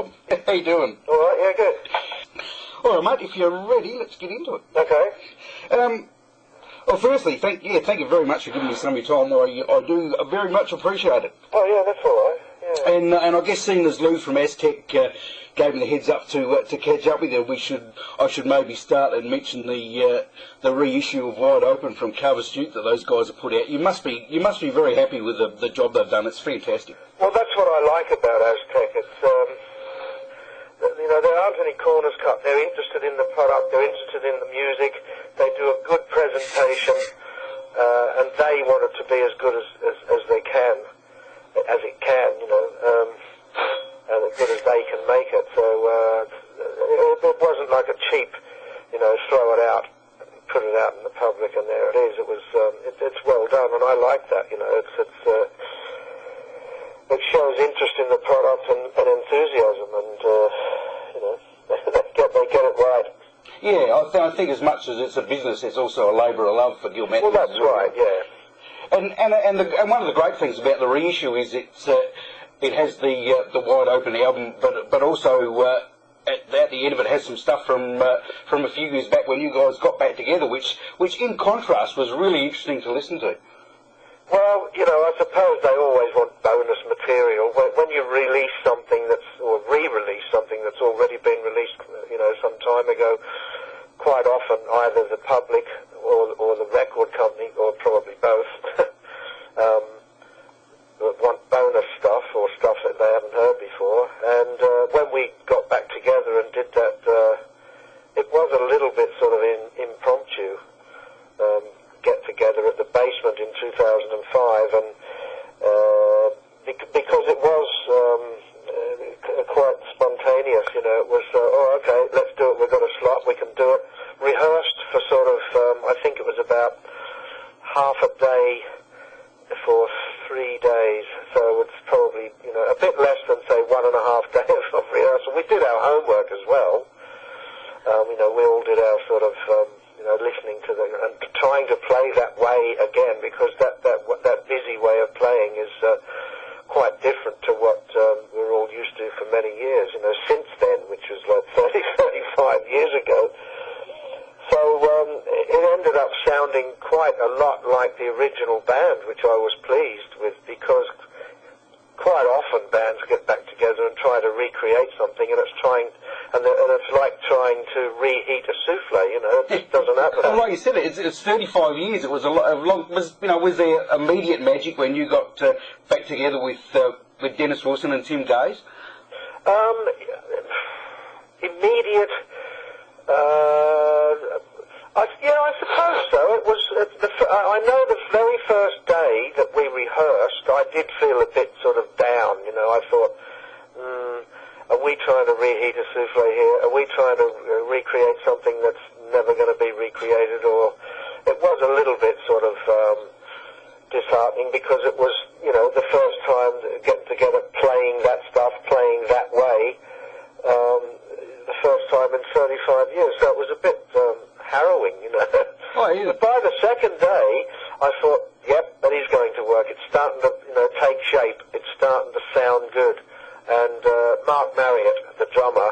Bob. How you doing? All right, yeah, good. All right, mate, if you're ready, let's get into it. Okay. Well, firstly, thank you very much for giving me some of your time. I do very much appreciate it. Oh, yeah, that's all right. Yeah. And I guess seeing as Lou from Aztec gave me the heads up to catch up with you, I should maybe start and mention the reissue of Wide Open from Carver that those guys have put out. You must be very happy with the job they've done. It's fantastic. Well, that's what I like about Aztec. It's there aren't any corners cut. They're interested in the product. They're interested in the music. They do a good presentation, and they want it to be as good as they can, as it can, and as good as they can make it. So it wasn't like a cheap, throw it out, put it out in the public, and there it is. It was it's well done, and I like that. It shows interest in the product and enthusiasm, and they get it right. Yeah, I think as much as it's a business, it's also a labour of love for Gilmet. Well, that's right, yeah. And one of the great things about the reissue is it has the Wide Open album, but also at the end of it has some stuff from a few years back when you guys got back together, which in contrast was really interesting to listen to. Well, I suppose they always want bonus material. When you release something or re-release something that's already been released, some time ago, quite often either the public or the record company, or probably both, want bonus stuff or stuff that they haven't heard before. And when we got back together and did that, it was a little bit sort of impromptu. Get together at the basement in 2005, and because it was quite spontaneous, it was okay, let's do it. We've got a slot, we can do it. Rehearsed for sort of I think it was about half a day for 3 days, so it's probably a bit less than say 1.5 days of rehearsal. We did our homework as well. We all did our sort of listening to them and trying to play that way again, because that busy way of playing is quite different to what we're all used to for many years, since then, which was like 35 years ago. So it ended up sounding quite a lot like the original band, which I was pleased with, because quite often bands get back together and try to recreate something, and it's like trying to reheat a souffle. It just doesn't happen. Well, like you said, it's 35 years. It was a long. Was there immediate magic when you got back together with Dennis Wilson and Tim Gaze? Immediate. I suppose so. It was. I know the very first day that we rehearsed, I did feel a bit sort of down. I thought, are we trying to reheat a souffle here? Are we trying to recreate something that's never going to be recreated? Or it was a little bit sort of disheartening, because it was, the first time getting together, playing that stuff, playing that way. The first time in 35 years, so it was a bit harrowing, Oh, yeah. But by the second day, I thought, yep, that is going to work. It's starting to, take shape. It's starting to sound good. And Mark Marriott, the drummer,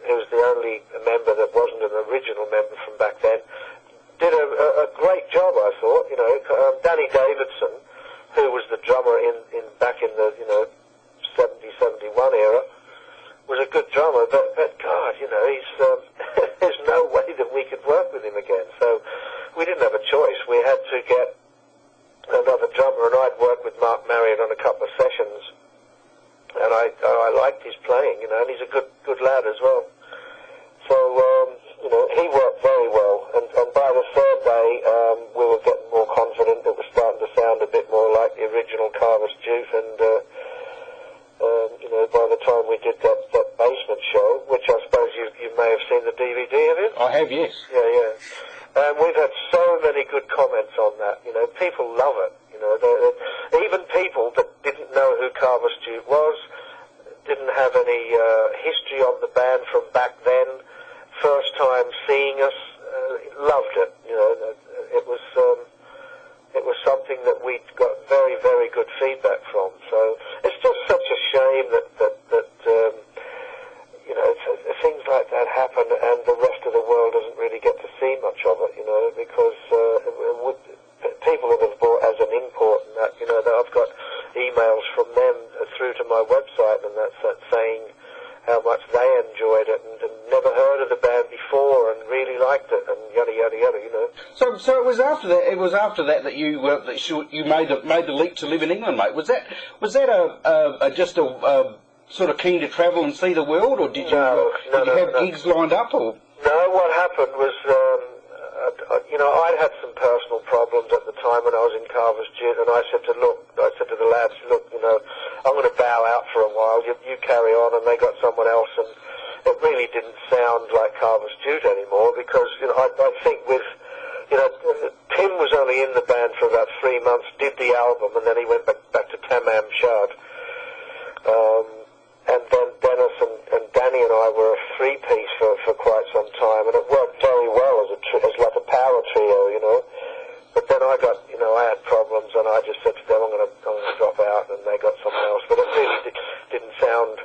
who was the only member that wasn't an original member from back then, did a great job, I thought. Danny Davidson, who was the drummer back in the 70, 71 era, was a good drummer, but God, he's there's no way that we could work with him again. So we didn't have a choice. We had to get another drummer, and I'd worked with Mark Marriott on a couple of sessions, and I liked his playing, and he's a good lad as well. So he worked very well, and by the third day we were getting more confident. It was starting to sound a bit more like the original Carver Stute, and by the time we did that basement show, which I suppose you may have seen the DVD of it. I have, yes. Yeah. And we've had so many good comments on that. People love it. Even people that didn't know who Carver Stute was, didn't have any history of the band from back then, first time seeing us, loved it. It was something that we got very, very good feedback from. So it's just such a shame that through to my website and that saying how much they enjoyed it and never heard of the band before and really liked it and yada yada yada, you know. So it was after that. It was after that you made the leap to live in England, mate. Was that just a sort of keen to travel and see the world, or did you have gigs lined up, or? No, what happened was, I'd had some personal problems at the time when I was in Carver's Gin, and I said to the lads, look, I'm going to bow out for a while. You carry on, and they got someone else, and it really didn't sound like Carver's Jute anymore because I think with Tim was only in the band for about 3 months, did the album, and then he went back to Tamam Shad. And then Dennis and Danny and I were a three-piece for quite some time, and it worked very well as like a power trio, But then I got, I had problems, and I just said to them, I'm going to drop out, and they got someone else. But it really didn't sound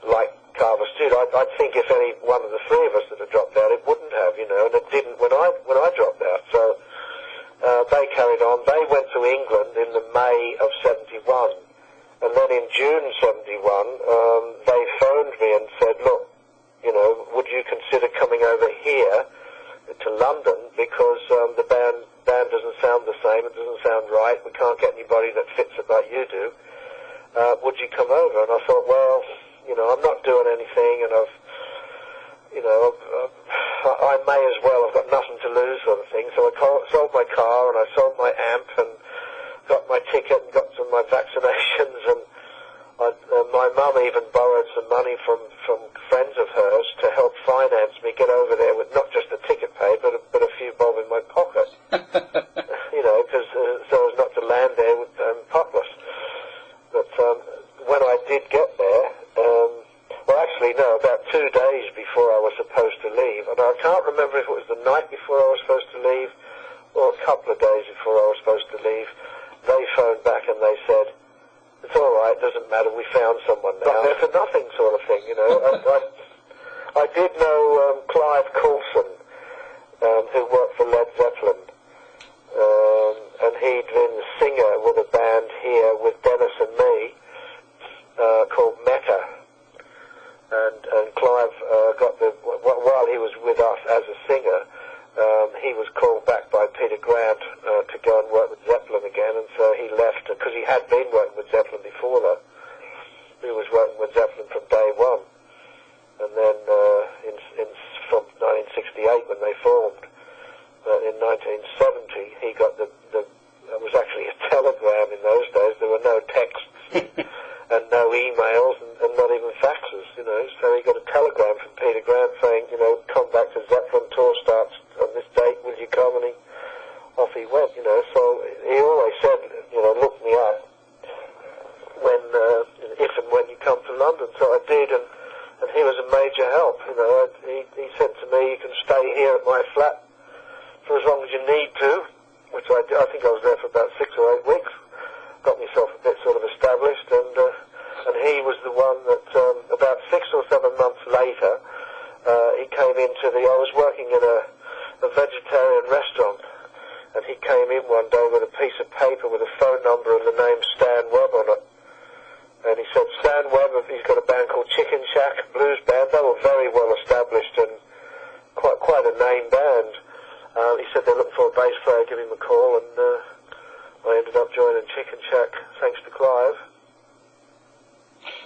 like Carver's Jute. I think if any one of the three of us that had dropped out, it wouldn't have, and it didn't when I dropped out. So they carried on. They went to England in the May of '71. And then in June '71, they phoned me and said, look, would you consider coming over here to London because the band doesn't sound the same, it doesn't sound right, we can't get anybody that fits it like you do. Would you come over? And I thought, well, I'm not doing anything, and I may as well, I've got nothing to lose sort of thing. So I sold my car and I sold my amp and got my ticket and got some of my vaccinations, and my mum even borrowed some money from friends of hers to help finance me get over there with not just a ticket paid, but a few bob in my pocket, because so as not to land there with potless. But when I did get there, about 2 days before I was supposed to leave, and I can't remember if it was the night before I was supposed to leave or a couple of days before I was supposed to leave, they phoned back and they said, it's all right, doesn't matter, we found someone now. Not there for nothing sort of thing, I did know Clive Coulson, who worked for Led Zeppelin, and he'd been the singer with a band here with Dennis and me called Mecca. And Clive while he was with us as a singer, he was called back by Peter Grant to go and work with Zeppelin again, and so he left because he had been working with Zeppelin before that. He was working with Zeppelin from day one, and then from 1968 when they formed, in 1970 he got it was actually a telegram in those days. There were no texts and no emails and not even faxes, so he got a telegram from Peter Grant saying, come back to Zeppelin, tour starts on this date, will you come? And off he went, so he always said, look me up if and when you come to London. So I did, and he was a major help, he said to me, you can stay here at my flat for as long as you need to, which I did. I think I was there for about 6 or 8 weeks, got myself a bit sort of established, and he was the one that about 6 or 7 months later he came into I was working in a vegetarian restaurant, and he came in one day with a piece of paper with a phone number and the name Stan Webb on it, and he said, Stan Webb, he's got a band called Chicken Shack blues band. They were very well established and quite a name band. He said they're looking for a bass player, give him a call, and I ended up joining Chicken Shack thanks to Clive.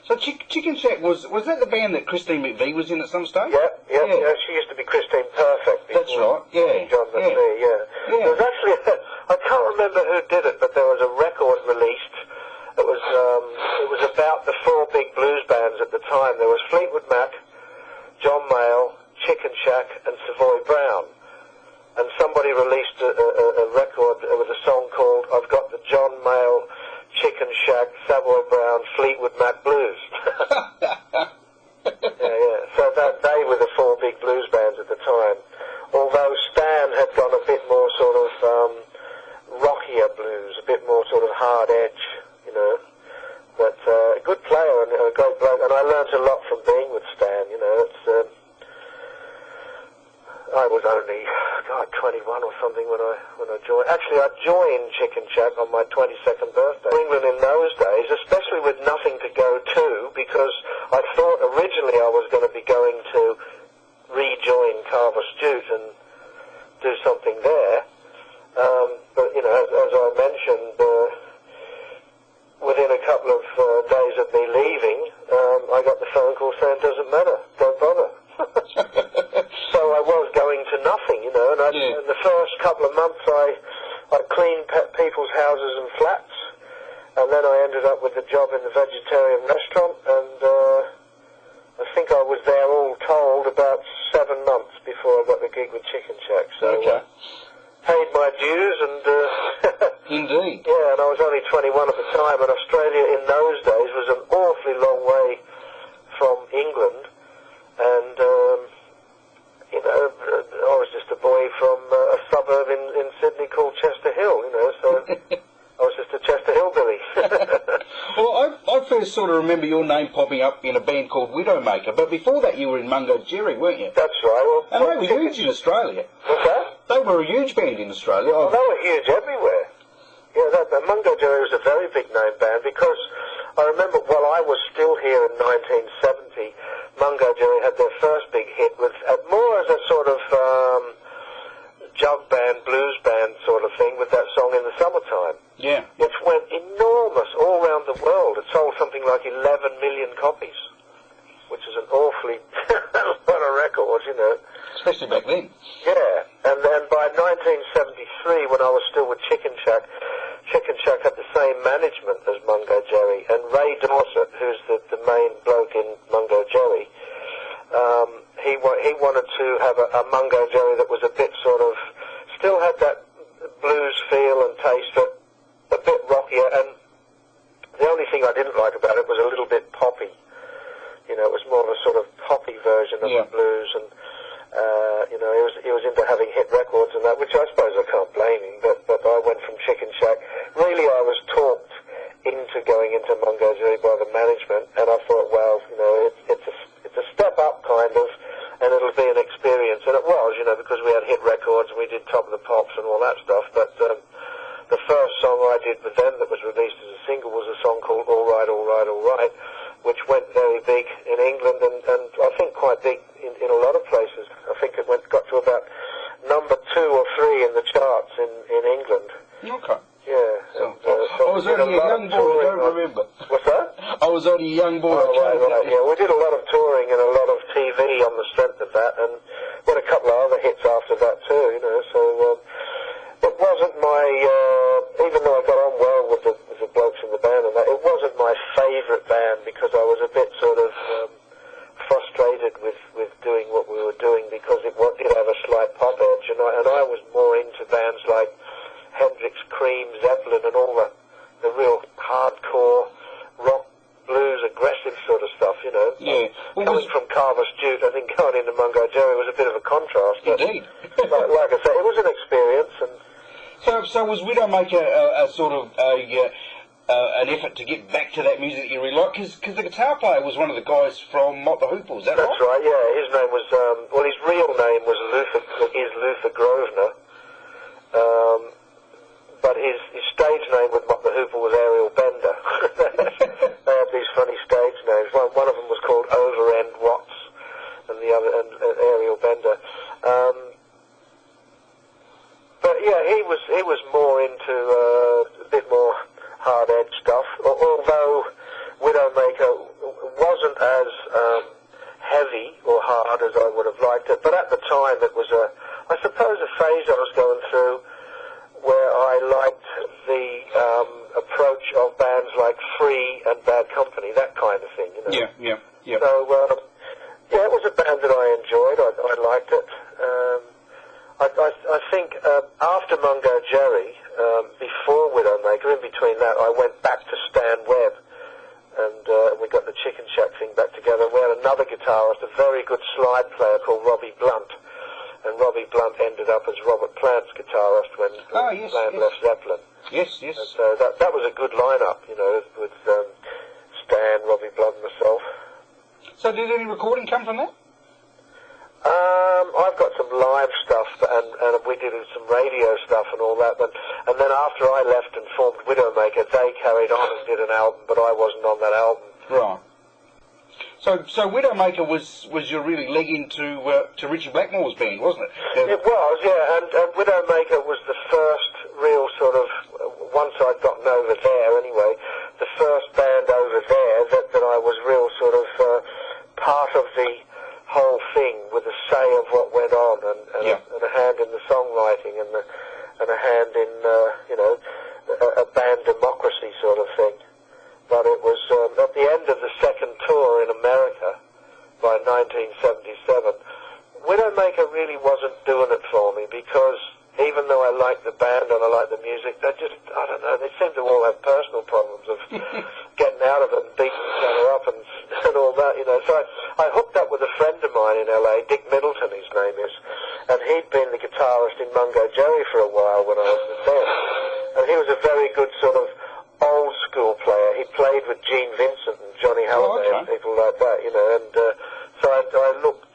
So Chicken Shack, was that the band that Christine McVie was in at some stage? Yeah. She used to be Christine Perfect. That's right, yeah. John McVie, yeah. There was actually, I can't remember who did it, but there was a record released. It was about the 4 big blues bands at the time. There was Fleetwood Mac, John Mayall, Chicken Shack, and Savoy Brown. And somebody released a record with a song called I've Got the John Mayall, Chicken Shack, Savoy Brown, Fleetwood Mac Blues. yeah. So they were the 4 big blues bands at the time. Although Stan had gone a bit more sort of rockier blues, a bit more sort of hard edge, But a good player and a great bloke, and I learnt a lot from being with Stan. I was only, 21 or something when I joined. Actually, I joined Chicken Shack on my 22nd birthday. England in those days, especially with nothing to go to, because I thought originally I was going to be going to rejoin Carver Stute and do something there. But, you know, as I mentioned, within a couple of days of me leaving, I got the phone call saying, doesn't matter, don't bother. So I was going to nothing, you know, and in the first couple of months I cleaned people's houses and flats, and then I ended up with the job in the vegetarian restaurant, and I think I was there all told about 7 months before I got the gig with Chicken Shack. So paid my dues, and indeed. Yeah, and I was only 21 at the time, and Australia in those days was an awfully long way from England, and you know, I was just a boy from a suburb in Sydney called Chester Hill, you know, so I was just a Chester Hillbilly. Well, I first sort of remember your name popping up in a band called Widowmaker, but before that you were in Mungo Jerry, weren't you? That's right. Well, and they were huge in Australia. What's that? They were a huge band in Australia. Well, they were huge everywhere. Yeah, Mungo Jerry was a very big name band, because I remember while I was still here in 1970, Mungo Jerry had their first big hit with more as a sort of jug band, blues band sort of thing, with that song In the Summertime. Yeah. It went enormous all around the world. It sold something like 11 million copies, which is an awfully lot of records, you know. Especially back then. Yeah, and then by 1973, when I was still with Chicken Shack had the same management as Mungo Jerry, and Ray Dorset, who's the main bloke in Mungo Jerry, he wanted to have a Mungo Jerry that was a bit sort of, still had that blues feel and taste, but a bit rockier, and the only thing I didn't like about it was a little bit poppy. You know, it was more of a sort of poppy version of the blues, and you know, he was into having hit records and that, which I suppose I can't blame him, but I went from Chicken Shack. Really, I was talked into going into Mungo Jerry by the management, and I thought, well, you know, it's a step up kind of, and it'll be an experience, and it was, you know, because we had hit records and we did Top of the Pops and all that stuff, but the first song I did with them that was released as a single was a song called All Right, All Right, All Right, which went very big in England, and I think quite big in a lot of places. I think it got to about number 2 or 3 in the charts in England. Okay. Yeah. So I was only a young boy, I don't remember. What's that? I was only a young boy. Right. Yeah, we did a lot of touring and a lot of TV on the strength of that, and we had a couple of other hits after that too, you know, so it wasn't my, even though I got on well with the blokes in the band and that, it wasn't my favourite band, because I was a bit sort of frustrated with doing what we were doing, because it did have a slight pop edge, and I was more into bands like Hendrix, Cream, Zeppelin, and all the real hardcore rock, blues, aggressive sort of stuff, you know. Yeah. Well, coming from Carver Stute, I think going into Mungo Jerry was a bit of a contrast. Indeed. like I say, it was an experience. And so was Widowmaker a sort of an effort to get back to that music that you really like? Because the guitar player was one of the guys from Mott the Hoople, is that right? That's right, yeah. His name was, his real name was Luther Grosvenor. But his stage name with Mott the Hoople was Ariel Bender. They had these funny stage names. One of them was called Overend Watts, and the other and Ariel Bender. But yeah, he was more into a bit more hard edge stuff. Although Widowmaker wasn't as heavy or hard as I would have liked it. But at the time, it was I suppose a phase I was going through, where I liked the approach of bands like Free and Bad Company, that kind of thing, you know. Yeah. So, yeah, it was a band that I enjoyed. I liked it. I think after Mungo Jerry, before Widowmaker, in between that, I went back to Stan Webb, and we got the Chicken Shack thing back together. We had another guitarist, a very good slide player called Robbie Blunt. And Robbie Blunt ended up as Robert Plant's guitarist when Plant left Zeppelin. Yes. And so that was a good lineup, you know, with Stan, Robbie Blunt, and myself. So did any recording come from that? I've got some live stuff, and we did some radio stuff and all that. And then after I left and formed Widowmaker, they carried on and did an album, but I wasn't on that album. Right. So Widowmaker was your really leg into Ritchie Blackmore's band, wasn't it? It was, yeah. And Widowmaker was the first real sort of, once I'd gotten over there anyway, the first band over there that I was real sort of part of the whole thing, with a say of what went on, and a hand in the songwriting, and a hand in a band democracy sort of thing. But it was at the end of the second tour in America by 1977, Widowmaker really wasn't doing it for me, because even though I liked the band and I liked the music, they just, I don't know, they seemed to all have personal problems of getting out of it and beating each other up and all that, you know. So I hooked up with a friend of mine in LA, Dick Middleton his name is, and he'd been the guitarist in Mungo Jerry for a while when I was with them. And he was a very good sort of old school player. He played with Gene Vincent and Johnny Halliday and people like that, you know. And so I looked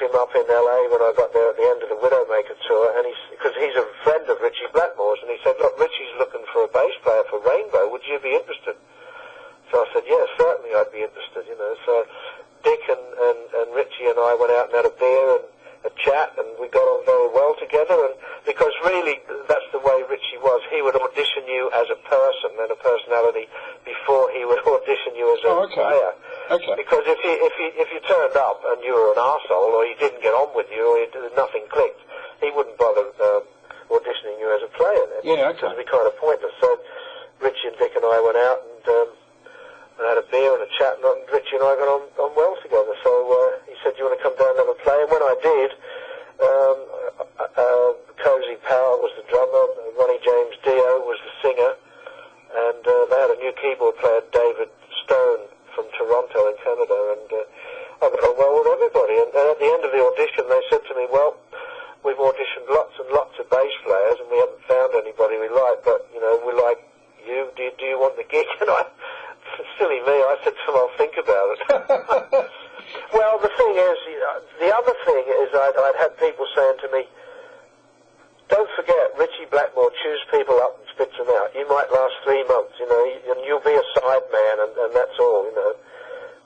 him up in LA when I got there at the end of the Widowmaker tour, and because he's a friend of Ritchie Blackmore's, and he said, look, Ritchie's looking for a bass player for Rainbow, would you be interested? So I said, yes, certainly I'd be interested, you know. So Dick and Ritchie and I went out and had a beer and a chat, and we got on very well together, and because really that's the way Ritchie was. He would audition you as a person and a personality before he would audition you as a player. Okay. Because if you turned up and you were an arsehole, or he didn't get on with you, or nothing clicked, he wouldn't bother auditioning you as a player then. Yeah, okay. It would be kind of pointless. So Ritchie and Dick and I went out and had a beer and a chat, and Ritchie and I got on well together. So he said, do you want to come down and have a play? And when I did, Cozy Powell was the drummer, Ronnie James Dio was the singer, and they had a new keyboard player, David Stone, from Toronto in Canada, and I got on well with everybody. And at the end of the audition, they said to me, well, we've auditioned lots and lots of bass players, and we haven't found anybody we like, but, you know, we like you. Do you want the gig? And silly me, I said to them, I'll think about it. Well, the thing is, the other thing is I'd had people saying to me, don't forget, Ritchie Blackmore chews people up and spits them out. You might last 3 months, you know, and you'll be a side man, and that's all, you know.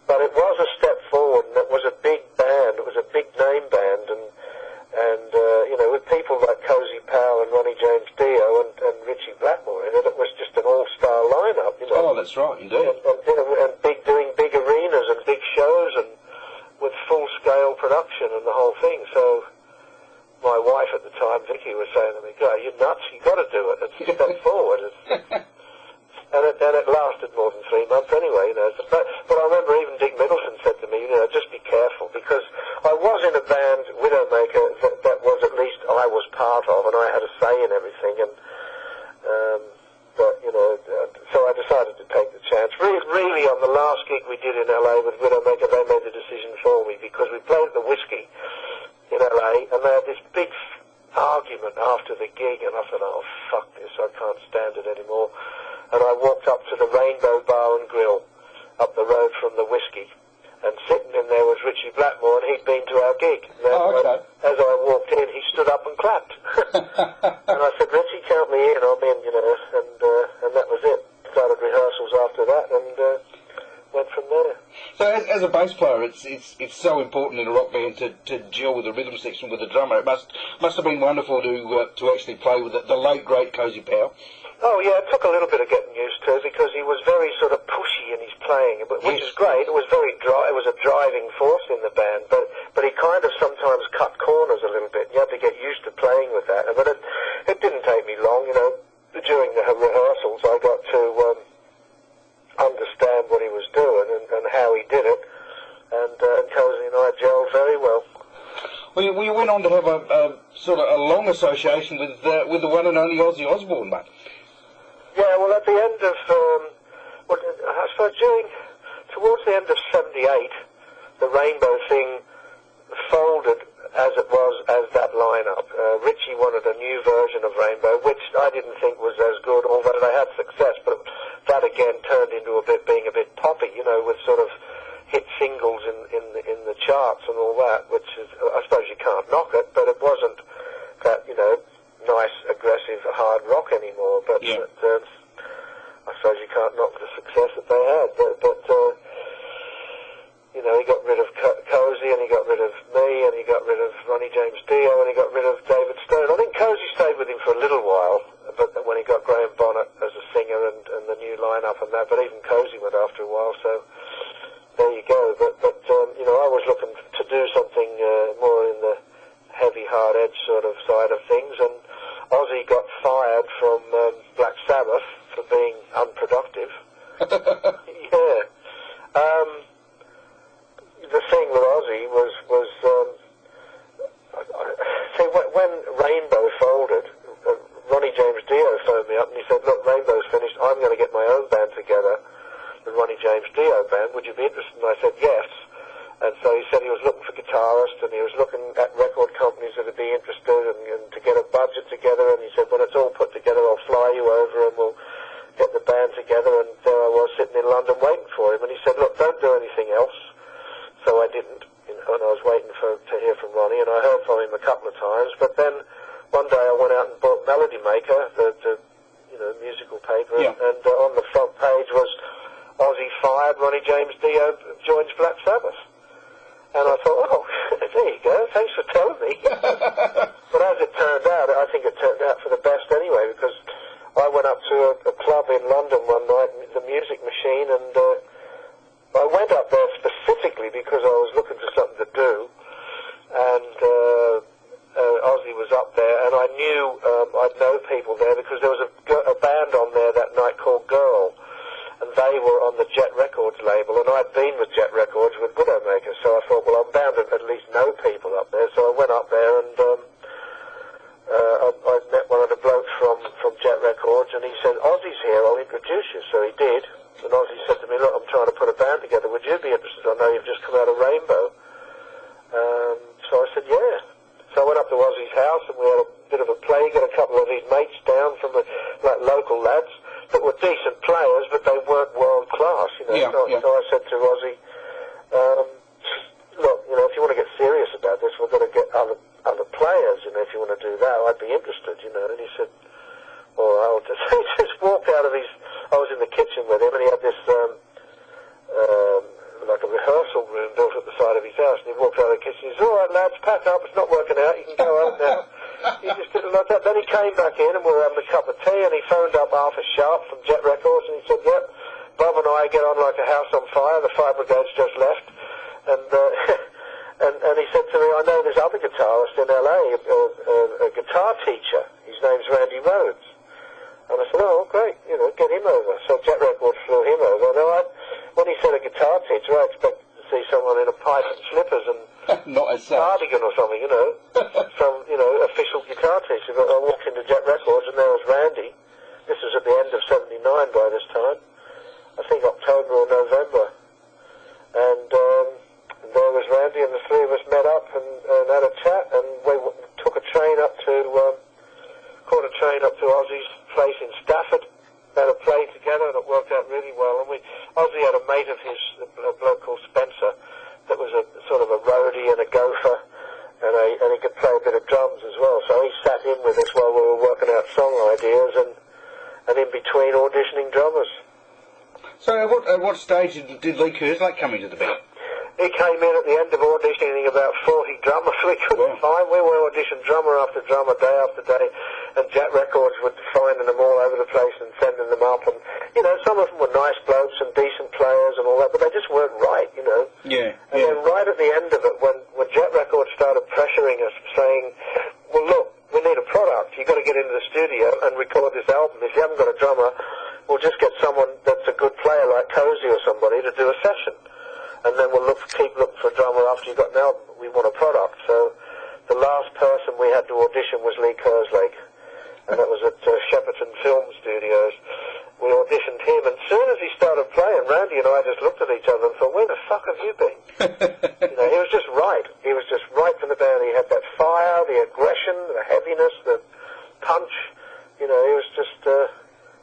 But it was a step forward, and it was a big band. It was a big name band, and you know, with people like Cozy Powell and Ronnie James Dio and Ritchie Blackmore in it, it was just an all-star lineup, you know. Oh, that's right, indeed. And doing big arenas and big shows, and with full-scale production and the whole thing. So my wife at the time, Vicky, was saying to me, "God, you're nuts, you got to do it. It's a step forward." And it lasted more than 3 months anyway, you know. But I remember even Dick Middleton said to me, you know, just be careful, because I was in a band, Widowmaker, that was at least I was part of, and I had a say in everything, and but, you know, so I decided to take the chance. Really, on the last gig we did in LA with Widowmaker, they made the decision for me, because we played the Whiskey in LA, and they had this big argument after the gig, and I thought, oh, fuck this, I can't stand it anymore. And I walked up to the Rainbow Bar and Grill up the road from the Whiskey, and sitting in there was Ritchie Blackmore, and he'd been to our gig. And as I walked in, he stood up and clapped. And I said, Ritchie, count me in, I'm in, you know, and that was it. Started rehearsals after that, and went from there. So as a bass player, it's so important in a rock band to gel with the rhythm section with the drummer. It must have been wonderful to actually play with the late great Cozy Powell. Oh yeah, it took a little bit of getting used to, because he was very sort of pushy in his playing, which is great. It was very dry. It was a driving force in the band, but he kind of sometimes cut corners a little bit. You had to get used to playing with that. But it didn't take me long, you know. During the rehearsals, I got to understand what he was doing and how he did it, and Cozy and I gelled very well. Well, you went on to have a sort of a long association with the one and only Ozzy Osbourne, mate. Yeah, well, at the end of, I suppose towards the end of '78, the Rainbow thing folded as it was as that lineup. Ritchie wanted a new version of Rainbow, which I didn't think was as good, although they had success, but that again turned into being a bit poppy, you know, with sort of hit singles in the charts. charts and all that, which is, I suppose you can't knock it, but it wasn't that, you know, nice, aggressive, hard rock anymore. But, I suppose you can't knock the success that they had. But you know, he got rid of Cozy, and he got rid of me, and he got rid of Ronnie James Dio, and he got rid of David Stone. I think Cozy stayed with him for a little while, but when he got Graham Bonnet as a singer and the new lineup and that, but even Cozy went after a while, so there you go. But you know, I was looking to do something more in the heavy, hard-edge sort of side of things, and Ozzy got fired from Black Sabbath for being unproductive. Yeah. The thing with Ozzy was see, when Rainbow folded, Ronnie James Dio phoned me up and he said, look, Rainbow's finished, I'm going to get my own band together, the Ronnie James Dio band, would you be interested? And I said, yes. And so he said he was looking for guitarists, and he was looking at record companies that would be interested, and to get a budget together, and he said, when it's all put together, I'll fly you over and we'll get the band together. And there I was sitting in London waiting for him, and he said, look, don't do anything else. So I didn't, you know, and I was waiting to hear from Ronnie, and I heard from him a couple of times. But then one day I went out and bought Melody Maker, the you know, musical paper, and on the front page was Ozzy fired, Ronnie James Dio joins Black Sabbath. And I thought, oh, there you go, thanks for telling me. But as it turned out, I think it turned out for the best anyway, because I went up to a club in London one night, the Music Machine, and I went up there specifically because I was looking for something to do, and Ozzy was up there, and I knew I'd know people there because there was a band on there that night called Girl, and they were on the Jet Records label, and I'd been with Jet Records with Widowmaker, so I thought, well, I'm bound to at least know people up there. So I went up there, and I met one of the blokes from Jet Records, and he said, Ozzy's here, I'll introduce you. So he did, and Ozzy said to me, look, I'm trying to put a band together, would you be interested? I know you've just come out of Rainbow. So I said, yeah. So I went up to Ozzy's house, and we had a bit of a play, got a couple of his mates down from the local lads that were decent players, but they weren't world class, you know. So I said to Ozzy, look, you know, if you want to get serious about this, we've got to get other players, you know, if you want to do that, I'd be interested, you know. And he said, all right, he just walked out of his, I was in the kitchen with him, and he had this, like a rehearsal room built at the side of his house, and he walked out of the kitchen, he said, all right, lads, pack up, it's not working out, you can go home now. He just did it like that. Then he came back in, and we were having a cup of tea, and he phoned up Arthur Sharp from Jet Records, and he said, yep, Bob and I get on like a house on fire, the fire brigade's just left. And he said to me, I know this other guitarist in LA, a guitar teacher, his name's Randy Rhodes. And I said, oh, great, you know, get him over. So Jet Records flew him over. Now, when he said a guitar teacher, I expected to see someone in a pipe and slippers and not as such. Cardigan or something, you know, some, you know, official guitar teacher. But I walked into Jet Records, and there was Randy. This was at the end of '79 by this time. I think October or November. And there was Randy, and the three of us met up and had a chat, and we took a train up to, caught a train up to Ozzy's place in Stafford, had a play together, and it worked out really well. And Ozzy had a mate of his, a bloke called Spencer, that was a sort of a roadie and a gopher, and he could play a bit of drums as well. So he sat in with us while we were working out song ideas, and in between auditioning drummers. So at what stage did Lee Kerslake come into the band? He came in at the end of auditioning about 40 drummers we couldn't find. We were auditioning drummer after drummer, day after day, and Jet Records were finding them all over the place and sending them up. And, you know, some of them were nice blokes and decent players and all that, but they just weren't right, you know. And then right at the end of it, when Jet Records started pressuring us, saying, well, look, we need a product. You've got to get into the studio and record this album. If you haven't got a drummer, we'll just get someone that's a good player like Cozy or somebody to do a session. And then we'll keep looking for a drummer after you've got an album. We want a product. So the last person we had to audition was Lee Kerslake, and that was at Shepperton Film Studios. We auditioned him, and as soon as he started playing, Randy and I just looked at each other and thought, where the fuck have you been? You know, he was just right. He was just right for the band. He had that fire, the aggression, the heaviness, the punch. You know, he was just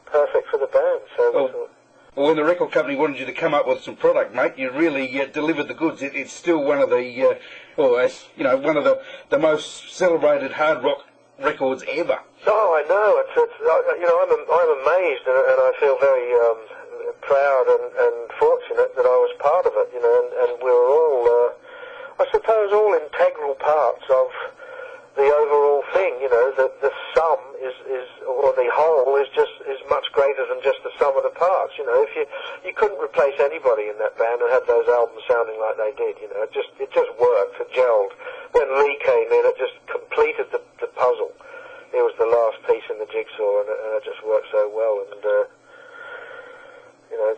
perfect for the band. So when the the record company wanted you to come up with some product, mate, you really delivered the goods. It's still one of the, one of the most celebrated hard rock records ever. Oh, I know. I'm amazed, and I feel very proud and fortunate that I was part of it. And we were all, I suppose, all integral parts of the overall thing. The sum is or the whole is much greater than just the sum of the parts. If you couldn't replace anybody in that band and have those albums sounding like they did. It just worked. It gelled. When Lee came in, it just completed the puzzle. It was the last piece in the jigsaw, and it just worked so well. And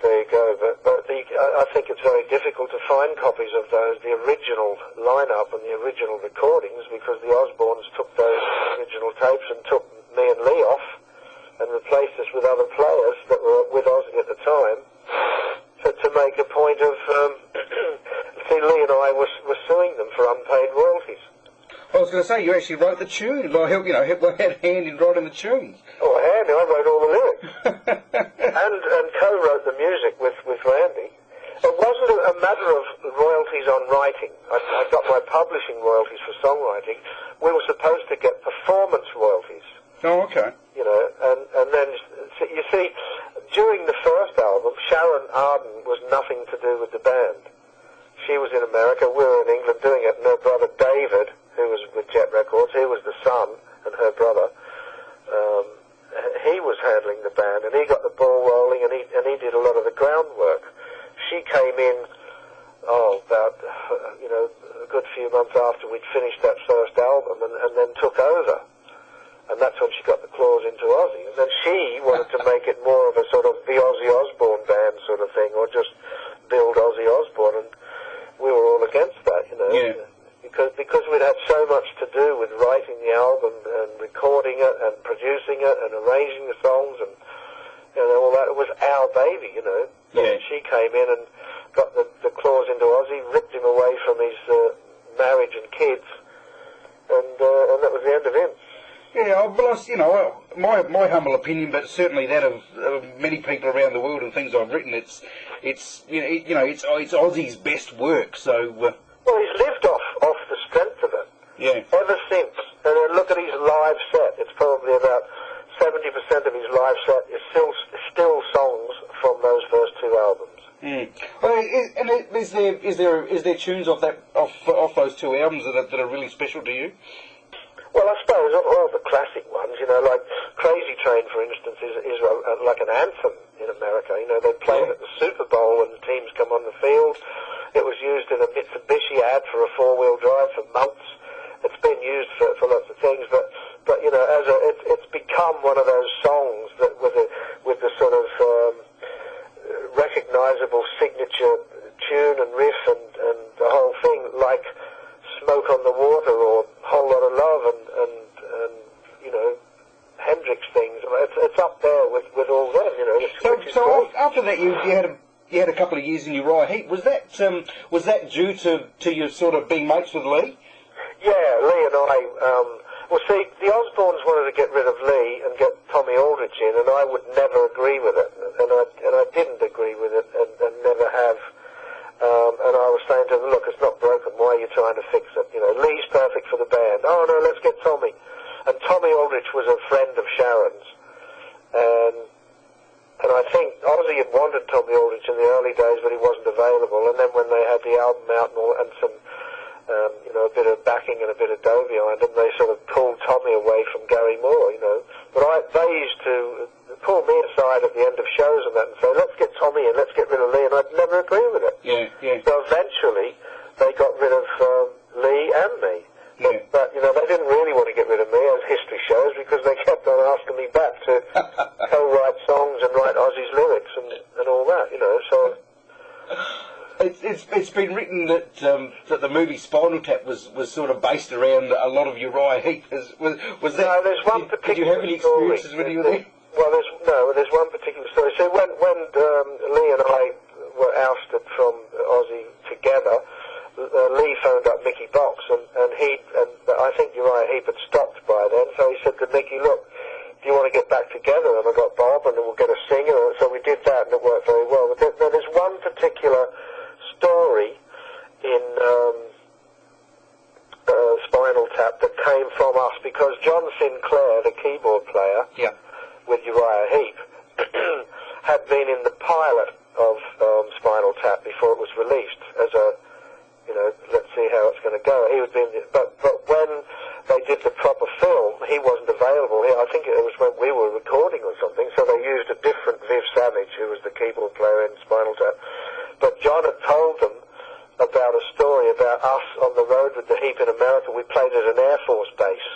there you go. But I think it's very difficult to find copies of those, the original lineup and the original recordings, because the Osbournes took those original tapes and took me and Lee off and replaced us with other players that were with Ozzy at the time. So to make a point of, see, Lee and I were suing them for unpaid royalties. I was going to say, you actually wrote the tune. I had a hand in writing the tunes. Oh, Andy, I wrote all the lyrics. and co-wrote the music with Randy. It wasn't a matter of royalties on writing. I got my publishing royalties for songwriting. We were supposed to get performance royalties. Oh, okay. And then, you see, during the first album, Sharon Arden was nothing to do with the band. She was in America, we were in England doing it, and her brother David, who was with Jet Records, he was the son, and her brother, he was handling the band, and he got the ball rolling, and he did a lot of the groundwork. She came in, about, a good few months after we'd finished that first album, and then took over. And that's when she got the claws into Ozzy. And then she wanted to make it more of a sort of the Ozzy Osbourne band sort of thing, or just build Ozzy Osbourne, and we were all against that, Yeah. Because we'd had so much to do with writing the album and recording it and producing it and arranging the songs and all that. It was our baby, Yeah. And she came in and got the claws into Ozzy, ripped him away from his marriage and kids, and that was the end of him. Yeah, well, my humble opinion, but certainly that of many people around the world and things I've written, it's Ozzy's best work. So. Well, he's lived off the strength of it. Yeah. Ever since. And then look at his live set. It's probably about 70% of his live set is still songs from those first two albums. Mm. Well, is there tunes off those two albums that are really special to you? Well, I suppose all the classic ones, like Crazy Train, for instance, is like an anthem in America. They play it at the Super Bowl when the teams come on the field. It was used in a Mitsubishi ad for a four-wheel drive for months. It's been used for lots of things, but it's become one of those songs that with the sort of recognizable signature tune and riff and the whole thing, like Smoke on the Water or Whole Lot of Love and Hendrix things. It's up there with all them, So after that, you had a couple of years in Uriah Heep. Was that due to you sort of being mates with Lee? Yeah, Lee and I. Well, see, the Osbournes wanted to get rid of Lee and get Tommy Aldridge in, and I would never agree with it, and I didn't agree with it, and never have. And I was saying to them, look, it's not broken. Why are you trying to fix it? Lee's perfect for the band. Oh no, let's get Tommy. And Tommy Aldridge was a friend of Sharon's, and I think Ozzy had wanted Tommy Aldridge in the early days, but he wasn't available. And then when they had the album out and some, a bit of backing and a bit of dough behind them, they sort of pulled Tommy away from Gary Moore, But they used to pull me aside at the end of shows and that and say, let's get Tommy in, let's get rid of Lee, and I'd never agree with it. Yeah, yeah. So eventually, they got rid of Lee and me. Yeah. But they didn't really want to get rid of me, as history shows, because they kept on asking me back to co-write songs and write Ozzy's lyrics and all that, so... It's been written that the movie Spinal Tap was sort of based around a lot of Uriah Heep. Was that? No, there's one particular Did you have any experiences when you were there? Well, there's one particular story. So when Lee and I were ousted from Ozzy together, Lee phoned up Mickey Box, and I think Uriah Heep had stopped by then. So he said to Mickey, look, do you want to get back together? And I got Bob, and then we'll get a singer. So we did that, and it worked very well. But there's one particular story in Spinal Tap that came from us, because John Sinclair, the keyboard player, with Uriah Heep, had been in the pilot of Spinal Tap before it was released as a, let's see how it's going to go. He would be, but when they did the proper film, he wasn't available. I think it was when we were recording or something, so they used a different Viv Savage, who was the keyboard player in Spinal Tap. But John had told them about a story about us on the road with the Heep in America. We played at an Air Force base.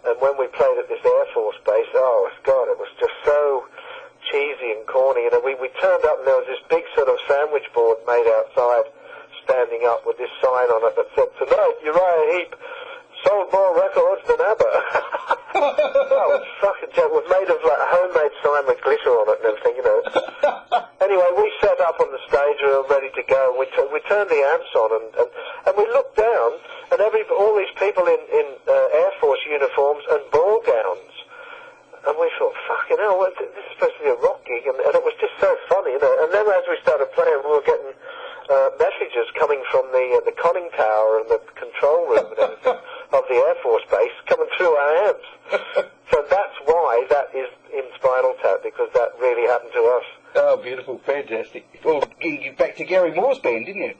And when we played at this Air Force base, oh, God, it was just so cheesy and corny. We turned up, and there was this big sort of sandwich board made outside, standing up with this sign on it that said, "Tonight, Uriah Heep sold more records than ABBA." Oh, fucking joke. It was made of like homemade sign with glitter on it and everything, Anyway, we set up on the stage, we were ready to go, and we turned the amps on, and we looked down, and all these people in Air Force uniforms and ball gowns. And we thought, fucking hell, this is supposed to be a rock gig, and it was just so funny, And then as we started playing, we were getting messages coming from the conning tower and the control room and everything of the Air Force base coming through our amps. So that's why that is in Spinal Tap, because that really happened to us. Oh, beautiful, fantastic. Well, you back to Gary Moore's band, didn't you?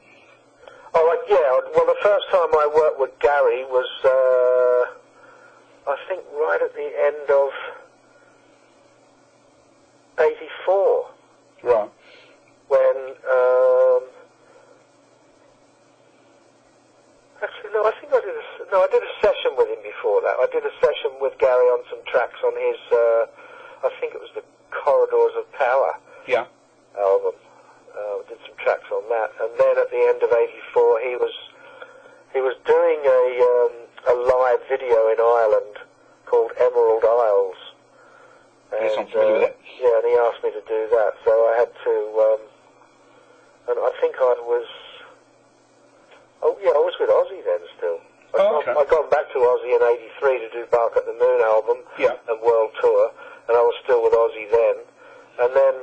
Oh, yeah. Well, the first time I worked with Gary was, I think, right at the end of '84. Right. When, actually, no, I think I did a session with him before that. I did a session with Gary on some tracks on his, I think it was the Corridors of Power album. Did some tracks on that, and then at the end of '84, he was doing a live video in Ireland called Emerald Isles. Yes, I'm familiar with that. Yeah, and he asked me to do that, so I had to, and I think I was with Ozzy then still. I'd gone back to Ozzy in '83 to do Bark at the Moon album and World Tour, and I was still with Ozzy then. And then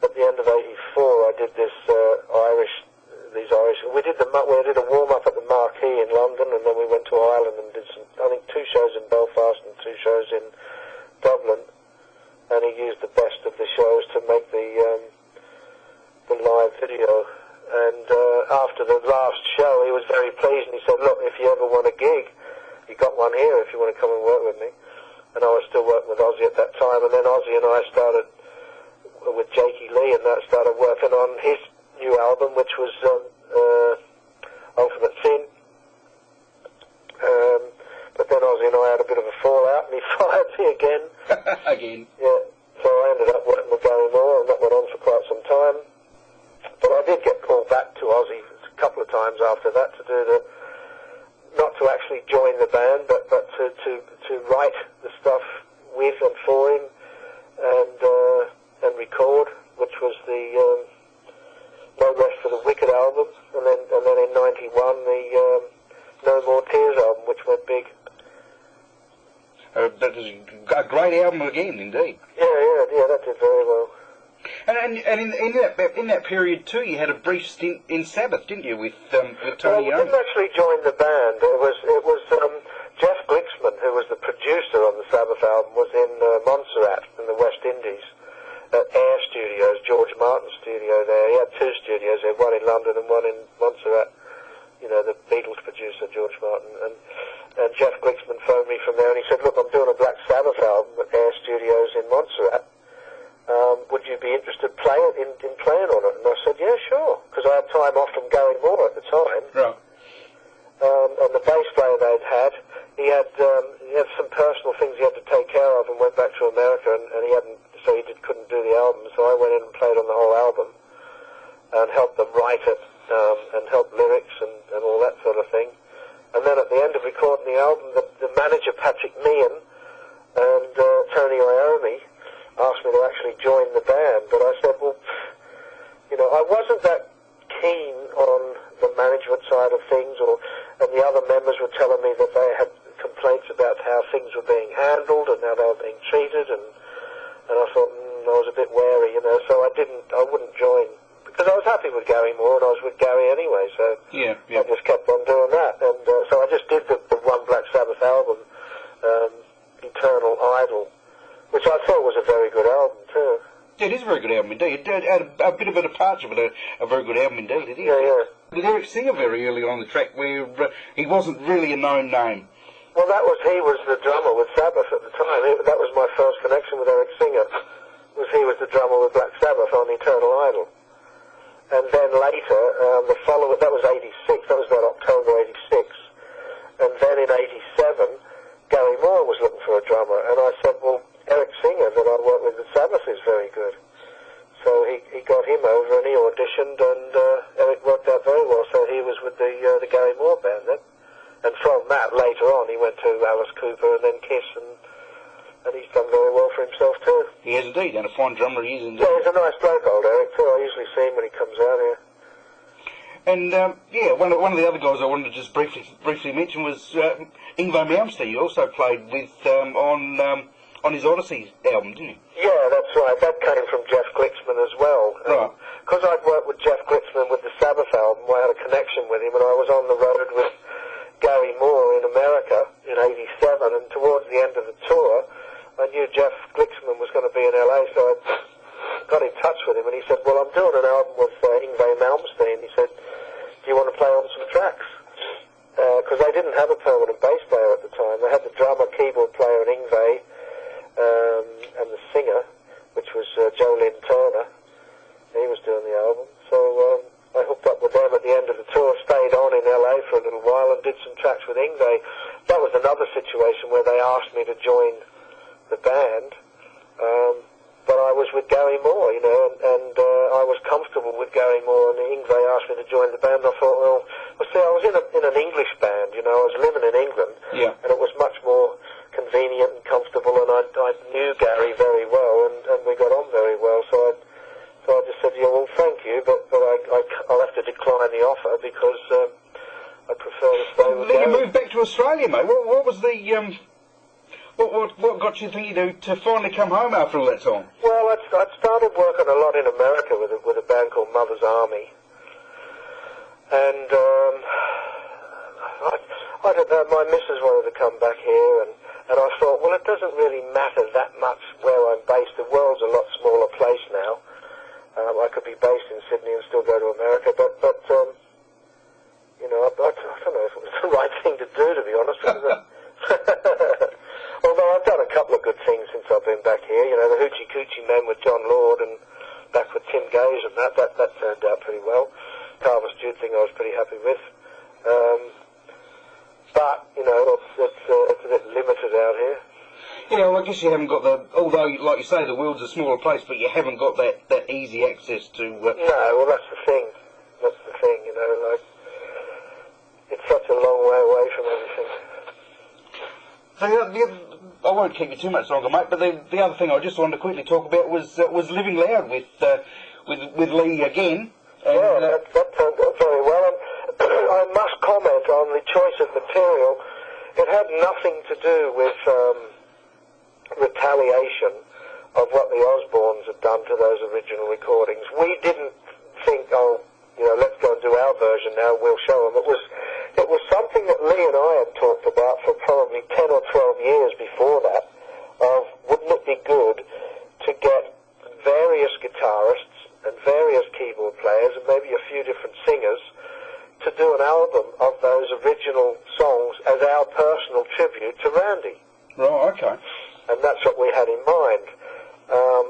at the end of '84, I did these Irish. We did a warm up at the Marquee in London, and then we went to Ireland and did I think 2 shows in Belfast and 2 shows in Dublin. And he used the best of the shows to make the live video. And after the last show, he was very pleased, and he said, "Look, if you ever want a gig, you got one here if you want to come and work with me." And I was still working with Ozzy at that time, and then Ozzy and I started with Jakey Lee, and that started working on his new album, which was Ultimate Sin. But then Ozzy and I had a bit of a fallout, and he fired me again. Again. Yeah. So I ended up working with Gary Moore, and that went on for quite some time. But I did get called back to Ozzy a couple of times after that to do not to actually join the band, but to write the stuff with and for him, and record, which was the No Rest for the Wicked album, and then in '91 the No More Tears album, which went big. That is a great album again, indeed. Yeah, that did very well. And in that period too, you had a brief stint in Sabbath, didn't you, with Tony Well, we didn't actually join the band. It was Jeff Glixman, who was the producer on the Sabbath album, was in Montserrat in the West Indies at Air Studios, George Martin's studio there. He had 2 studios there, one in London and one in Montserrat. The Beatles producer, George Martin. And Jeff Glixman phoned me from there, and he said, "Look, I'm doing a Black Sabbath album at Air Studios in Montserrat. Would you be interested in playing on it?" And I said, "Yeah, sure," because I had time off from Gary Moore at the time. Right. And the bass player they'd had, he had some personal things he had to take care of, and went back to America, and he couldn't do the album. So I went in and played on the whole album, and helped them write it, and helped lyrics and all that sort of thing. And then at the end of recording the album, the manager Patrick Meehan and Tony Iommi asked me to actually join the band, but I said, well, I wasn't that keen on the management side of things, and the other members were telling me that they had complaints about how things were being handled and how they were being treated, and I thought I was a bit wary, you know, so I wouldn't join, because I was happy with Gary Moore and I was with Gary anyway, so I just kept on doing that, and so I just did the one Black Sabbath album, Eternal Idol, which I thought was a very good album too. Yeah, it is a very good album indeed. It had a bit of a departure, but a very good album indeed. It is. Yeah. Did Eric Singer very early on the track where he wasn't really a known name? Well, he was the drummer with Sabbath at the time. That was my first connection with Eric Singer. He was the drummer with Black Sabbath on Eternal Idol. And then later, that was 86, that was about October 86. And then in 87, Gary Moore was looking for a drummer, and I said, well, Eric Singer that I worked with Sabbath is very good. So he got him over and he auditioned, and Eric worked out very well, so he was with the Gary Moore band then. And from that, later on, he went to Alice Cooper and then Kiss, and he's done very well for himself too. He is indeed, and a fine drummer he is indeed. Yeah, he's a nice bloke, old Eric too. I usually see him when he comes out here. And one of the other guys I wanted to just briefly mention was Yngwie Malmsteen. You also played with on his Odyssey album, didn't you? Yeah, that's right. That came from Jeff Glitzman as well. Right. Because I'd worked with Jeff Glitzman with the Sabbath album, I had a connection with him, and I was on the road with Gary Moore in America in 87, and towards the end of the tour, I knew Jeff Glitzman was going to be in LA, so I got in touch with him, and he said, well, I'm doing an album with Yngwie Malmsteen. He said, do you want to play on some tracks? Because they didn't have a permanent bass player at the time. They had the drummer, keyboard player, and Yngwie, and the singer, which was Joe Lynn Turner. He was doing the album. So I hooked up with them at the end of the tour, stayed on in LA for a little while, and did some tracks with Yngwie. That was another situation where they asked me to join the band, but I was with Gary Moore, you know, and I was comfortable with Gary Moore, and Yngwie asked me to join the band. I thought, well see, I was in an English band, you know, I was living in England, and it was much more convenient and comfortable, and I knew Gary very well, and we got on very well, so I just said, yeah, well, thank you, but I'll have to decline the offer because I prefer to stay with Gary. Then you moved back to Australia, mate. What was the what got you thinking to finally come home after all that time? Well, I'd started working a lot in America with a band called Mother's Army, and I don't know, my missus wanted to come back here, and I thought, well, it doesn't really matter that much where I'm based. The world's a lot smaller place now. I could be based in Sydney and still go to America, but you know, I don't know if it was the right thing to do, to be honest. Although I've done a couple of good things since I've been back here. You know, the Hoochie Coochie Men with John Lord, and back with Tim Gaze, and that turned out pretty well. Carver's Jude thing I was pretty happy with. But, you know, it's a bit limited out here. Yeah, well, I guess you haven't got although, like you say, the world's a smaller place, but you haven't got that easy access to... No, well, that's the thing. You know, like, it's such a long way away from everything. So I won't keep you too much longer, mate, but the other thing I just wanted to quickly talk about was Living Loud with Lee again. And, that turned out very well, and I must comment on the choice of material. It had nothing to do with retaliation of what the Osbournes had done to those original recordings. We didn't think, oh, you know, let's go and do our version now, we'll show them. It was something that Lee and I had talked about for probably 10 or 12 years before that, of wouldn't it be good to get various guitarists and various keyboard players and maybe a few different singers to do an album of those original songs as our personal tribute to Randy. Right, okay. And that's what we had in mind.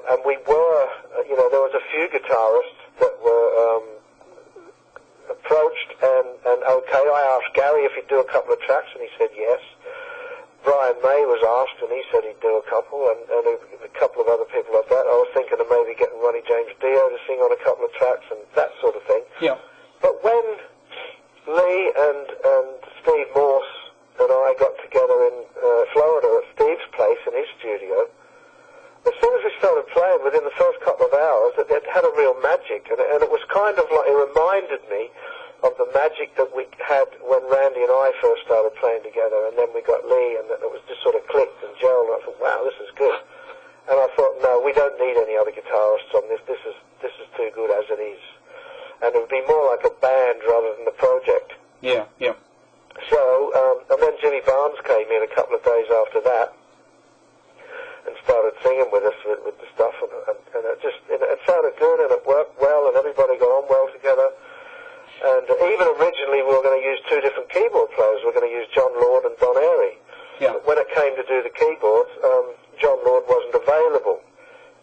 And we were, you know, there was a few guitarists that were approached, and okay, I asked Gary if he'd do a couple of tracks, and he said yes. Brian May was asked, and he said he'd do a couple, and a couple of other people like that. I was thinking of maybe getting Ronnie James Dio to sing on a couple of tracks and that sort of thing. Yeah. But when Lee and Steve Morse and I got together in Florida at Steve's place in his studio, as soon as we started playing, within the first couple of hours, it had a real magic, and it was kind of like, it reminded me of the magic that we had when Randy and I first started playing together, and then we got Lee, and it was just sort of clicked and gelled, and I thought, wow, this is good. And I thought, no, we don't need any other guitarists on this. This is too good as it is. And it would be more like a band rather than a project. Yeah, yeah. So, and then Jimmy Barnes came in a couple of days after that and started singing with us with the stuff, and it sounded good, and it worked well, and everybody got on well together. And even originally we were going to use two different keyboard players. We were going to use John Lord and Don Airy. Yeah. But when it came to do the keyboards, John Lord wasn't available,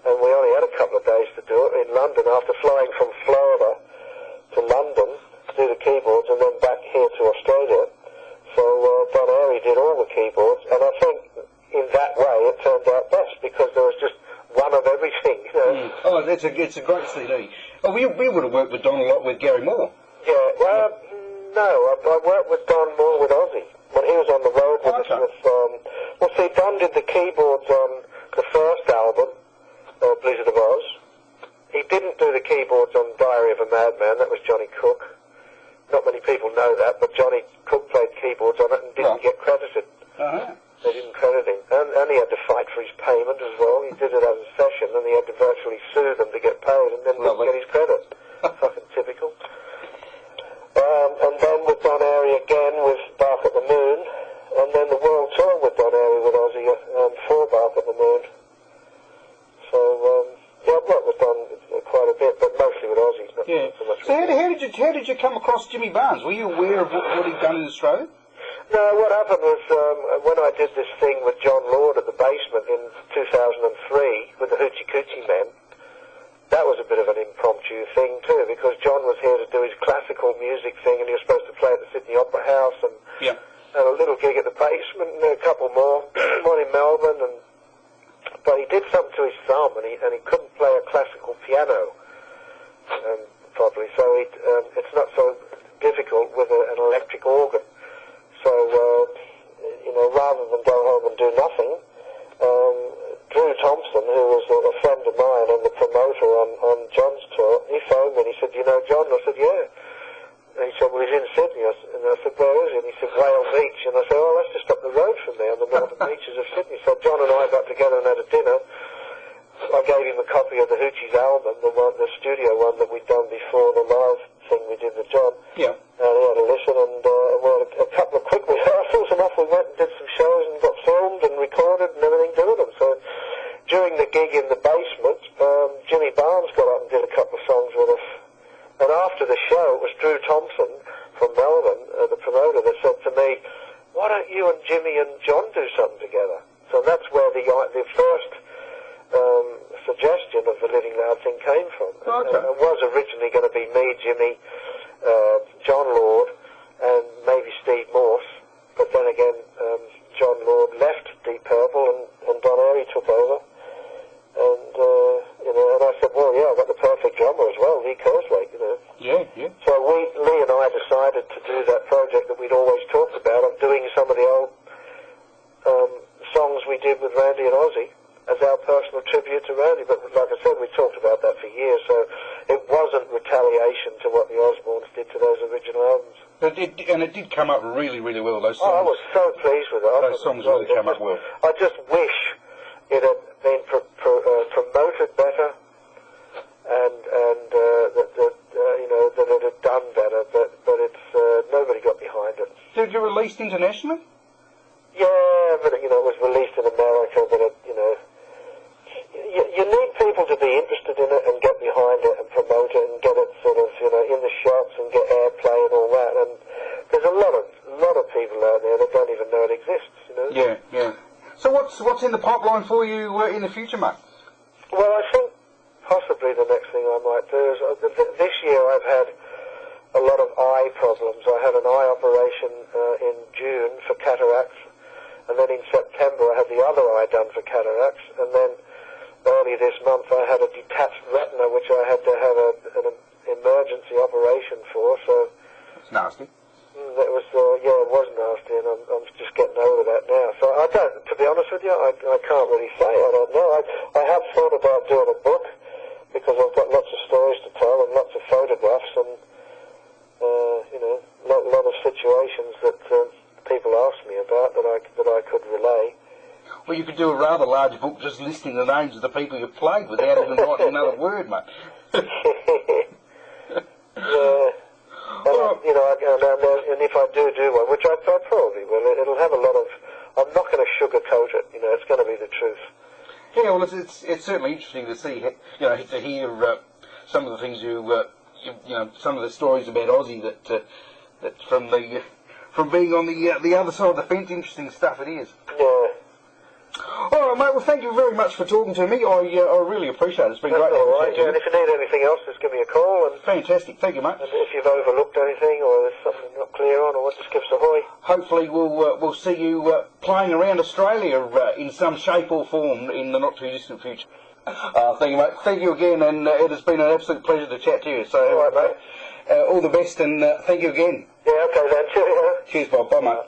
and we only had a couple of days to do it in London after flying from Florida to London to do the keyboards and then back here to Australia. So Don Airy did all the keyboards, and I think in that way it turned out best because there was just one of everything. You know? Oh, it's a great CD. Oh, we would have worked with Don a lot with Gary Moore. Yeah, well, no, I worked with Don more with Ozzy when he was on the road with us. Well, see, Don did the keyboards on the first album, Blizzard of Oz. He didn't do the keyboards on Diary of a Madman. That was Johnny Cook. Not many people know that, but Johnny Cook played keyboards on it and didn't get credited. Uh-huh. They didn't credit him. And he had to fight for his payment as well. He did it as a session, and he had to virtually sue them to get paid, and then didn't get his credit. Fucking typical. And then with Don Airy again with Bark at the Moon, and then the world tour with Don Airy with Ozzy for Bark at the Moon. So, yeah, I've worked with Don quite a bit, but mostly with Ozzy, not so much. So how did you come across Jimmy Barnes? Were you aware of what he'd done in Australia? No, what happened was when I did this thing with John Lord at the Basement in 2003 with the Hoochie Coochie Men, that was a bit of an impromptu thing too, because John was here to do his classical music thing, and he was supposed to play at the Sydney Opera House, and a little gig at the Basement, and a couple more, one in Melbourne, but he did something to his thumb, and he couldn't play a classical piano properly, so it's not so difficult with an electric organ. So, rather than go home and do nothing, Drew Thompson, who was a friend of mine and the promoter on John's tour, he phoned me and he said, "You know John?" I said, "Yeah." And he said, "Well, he's in Sydney." And I said, "Where is he?" And he said, "Whale Beach." And I said, "Oh, that's just up the road from there, on the northern beaches of Sydney." So John and I got together and had a dinner. I gave him a copy of the Hoochie's album, the studio one that we'd done before the live thing we did with John. Yeah. And he had a listen, and we had a couple of quick rehearsals, and off we went and did some shows and got filmed and recorded and everything doing them. So during the gig in the Basement, Jimmy Barnes got up and did a couple of songs with us. And after the show, it was Drew Thompson from Melbourne, the promoter, that said to me, "Why don't you and Jimmy and John do something together?" So that's where the first suggestion of the Living Loud thing came from. Okay. It was originally going to be me, Jimmy, John Lord, and maybe Steve Morse, but then again, John Lord left Deep Purple and Don Airy took over, and and I said, "Well, yeah, I've got the perfect drummer as well, Lee Kerslake, Yeah, yeah. So Lee and I decided to do that project that we'd always talked about of doing some of the old songs we did with Randy and Ozzy as our personal tribute to Randy. But like I said, we talked about that for years, so it wasn't retaliation to what the Osbournes did to those original albums. And it did come up really, really well, those songs. Oh, I was so pleased with it. Those songs really came up well. I just wish it had been promoted better, and that it had done better, but it's nobody got behind it. Did you release internationally? Yeah, but it was released in America, but you need people to be interested in it and get behind it and promote it and get it sort of in the shops and get airplay and all that. And there's a lot of people out there that don't even know it exists. Yeah, yeah. So what's in the pipeline for you in the future, mate? Well, I think possibly the next thing I might do is this year I've had a lot of eye problems. I had an eye operation in June for cataracts, and then in September I had the other eye done for cataracts, and then early this month I had a detached retina which I had to have an emergency operation for. So it's nasty. It was it was nasty, and I'm just getting over that now. So I don't, to be honest with you, I can't really say. I don't know. I have thought about doing a book because I've got lots of stories to tell and lots of photographs, and lot of situations that people asked me about that I could relay. Well, you could do a rather large book just listing the names of the people you played without even writing another word, mate. Yeah. And if I do one, which I probably will, it'll have a lot of. I'm not going to sugarcoat it. It's going to be the truth. Yeah, well, it's certainly interesting to see, to hear some of the things some of the stories about Aussie that from being on the other side of the fence, interesting stuff it is. Yeah. All right, mate. Well, thank you very much for talking to me. I really appreciate it. It's been great. All right. Yeah, and if you need anything else, just give me a call. And fantastic. Thank you, mate. And if you've overlooked anything or there's something not clear on, or just give us a hoy. Hopefully, we'll see you playing around Australia in some shape or form in the not too distant future. Thank you, mate. Thank you again, and it has been an absolute pleasure to chat to you. So, all right, mate. All the best, and thank you again. Yeah. Okay then. Cheers. Cheers, Bob. Bye, mate.